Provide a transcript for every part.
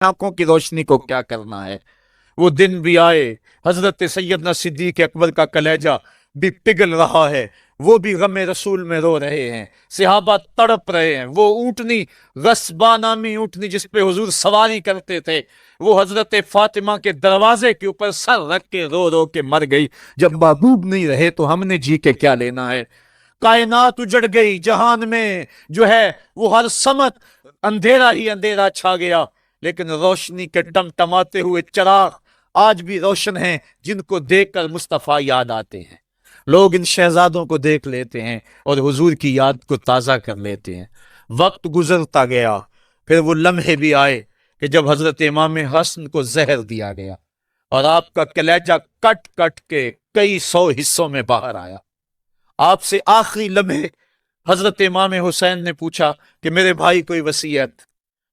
आंखों की रोशनी को क्या करना है। वो दिन भी आए, हजरत सैयदना सिद्दीक अकबर का कलेजा भी पिघल रहा है, वो भी गमे रसूल में रो रहे हैं, सहाबा तड़प रहे हैं। वो ऊँटनी, गस्बा नामी ऊँटनी जिस पे हुजूर सवारी करते थे, वो हजरत फातिमा के दरवाजे के ऊपर सर रख के रो रो के मर गई। जब महबूब नहीं रहे तो हमने जी के क्या लेना है। कायनात उजड़ गई, जहान में जो है वो हर समत अंधेरा ही अंधेरा छा गया, लेकिन रोशनी के टमटमाते हुए चिराग आज भी रोशन हैं, जिनको देखकर मुस्तफ़ा याद आते हैं। लोग इन शहजादों को देख लेते हैं और हुजूर की याद को ताज़ा कर लेते हैं। वक्त गुजरता गया, फिर वो लम्हे भी आए कि जब हजरत इमाम हसन को जहर दिया गया और आपका कलेजा कट कट के कई सौ हिस्सों में बाहर आया। आपसे आखिरी लम्हे हजरत इमाम हुसैन ने पूछा कि मेरे भाई कोई वसीयत।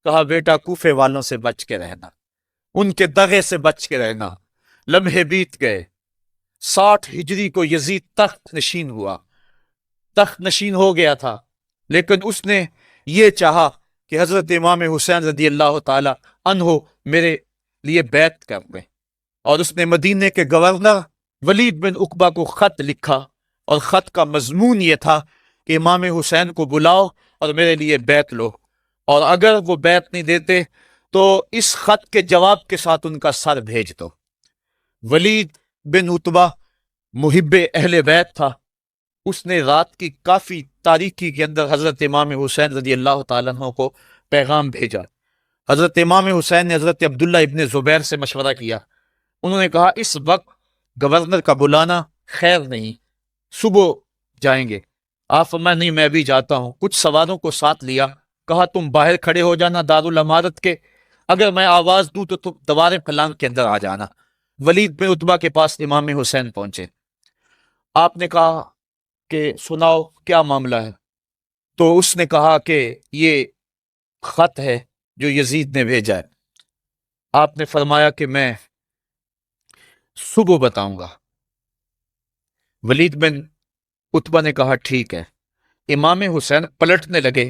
कहा बेटा कूफे वालों से बच के रहना, उनके दगे से बच के रहना। लम्हे बीत गए। 60 हिजरी को यजीद तख्त नशीन हुआ, तख्त नशीन हो गया था, लेकिन उसने ये चाहा कि हजरत इमाम हुसैन रदी अल्लाह ताला अन्हो मेरे लिए बैत कर दें, और उसने मदीने के गवर्नर वलीद बिन उकबा को खत लिखा, और खत का मजमून ये था कि इमाम हुसैन को बुलाओ और मेरे लिए बैत लो, और अगर वो बैत नहीं देते तो इस खत के जवाब के साथ उनका सर भेज दो। वलीद बिन उतबा मुहिब्बे अहले बैत था, उसने रात की काफी तारीकी के अंदर हजरत इमाम हुसैन रजी अल्लाह ताला अन्हु को पैगाम भेजा। हजरत इमाम हुसैन ने हजरत अब्दुल्ला इब्ने जुबैर से मशवरा किया। उन्होंने कहा इस वक्त गवर्नर का बुलाना खैर नहीं, सुबह जाएंगे। आप फरमाया नहीं मैं भी जाता हूं। कुछ सवारों को साथ लिया, कहा तुम बाहर खड़े हो जाना दारुल अमारत के, अगर मैं आवाज दूं तो तुम दीवार फलांग के अंदर आ जाना। वलीद बिन उतबा के पास इमाम हुसैन पहुंचे। आपने कहा कि सुनाओ क्या मामला है। तो उसने कहा कि ये खत है जो यजीद ने भेजा है। आपने फरमाया कि मैं सुबह बताऊंगा। वलीद बिन उतबा ने कहा ठीक है। इमाम हुसैन पलटने लगे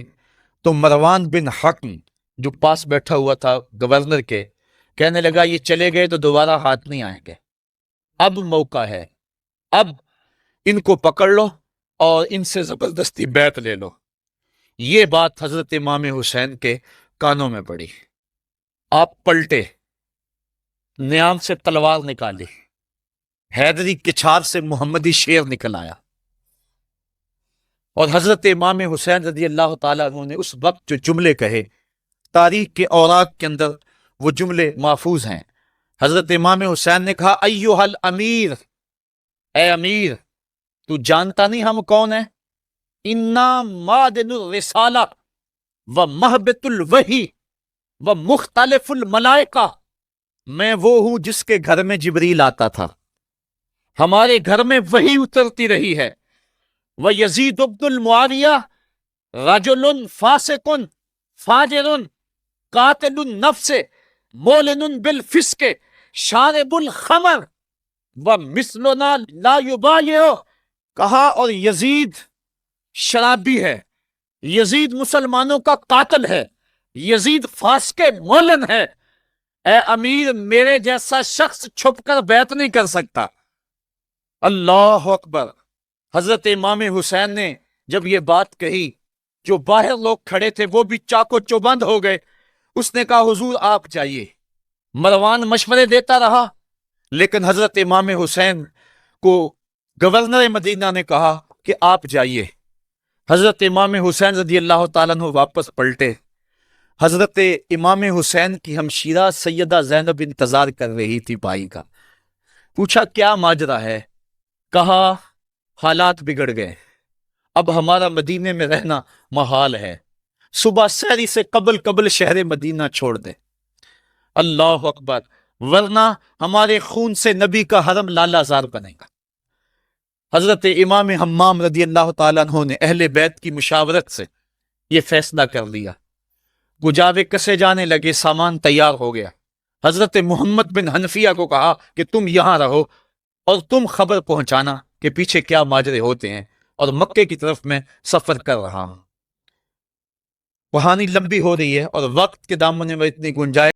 तो मरवान बिन हकम जो पास बैठा हुआ था गवर्नर के, कहने लगा ये चले गए तो दोबारा हाथ नहीं आएंगे, अब मौका है, अब इनको पकड़ लो और इनसे जबरदस्ती बैत ले लो। ये बात हजरत इमाम हुसैन के कानों में पड़ी। आप पलटे, नियाम से तलवार निकाली, हैदरी किछार से मोहम्मदी शेर निकल आया, और हजरत इमाम हुसैन रजी अल्लाह ताला अन्हु ने उस वक्त जो जुमले कहे, तारीख के औराक के अंदर वो जुमले महफूज हैं। हजरत इमाम हुसैन ने कहा अय्युहल अमीर, ए अमीर तू जानता नहीं हम कौन है। इन्ना मादिनुर रिसाला व महबतुल वही व मुख्तलिफुल मलाइका, मैं वो हूं जिसके घर में जिब्रील आता था, हमारे घर में वही उतरती रही है। व यजीद इब्नुल मुआविया रजुलुन फासिकुन फाजिरुन कातिलुन नफ्से मोलिनुन बिल फिस्के शारिबुल खमर व मिसलुना ला युबायिउ। कहा और यजीद शराबी है, यजीद मुसलमानों का कातिल है, यजीद फास्के मोलन है। ए अमीर मेरे जैसा शख्स छुपकर बैत नहीं कर सकता। अल्लाह अकबर। हजरत इमाम हुसैन ने जब ये बात कही, जो बाहर लोग खड़े थे वो भी चाको चौबंद हो गए। उसने कहा हुजूर आप जाइए। मरवान मशवरे देता रहा, लेकिन हजरत इमाम हुसैन को गवर्नर मदीना ने कहा कि आप जाइए। हजरत इमाम हुसैन रजी अल्लाह ताला अन्हु वापस पलटे। हजरत इमाम हुसैन की हमशीरा सैयदा ज़ैनब इंतजार कर रही थी भाई का। पूछा क्या माजरा है। कहा हालात बिगड़ गए, अब हमारा मदीने में रहना महाल है, सुबह सहरी से कबल कबल शहर मदीना छोड़ दे। अल्लाह अकबर। वरना हमारे खून से नबी का हरम लालाजार बनेगा। हजरत इमाम हम्माम रदी अल्लाह ताला अन्हु ने अहले बैत की मुशावरत से यह फैसला कर लिया। गुजावे कसे जाने लगे, सामान तैयार हो गया। हजरत मोहम्मद बिन हनफिया को कहा कि तुम यहां रहो और तुम खबर पहुंचाना कि पीछे क्या माजरे होते हैं, और मक्के की तरफ मैं सफर कर रहा हूं। कहानी लंबी हो रही है और वक्त के दामन में इतनी गुंजाइश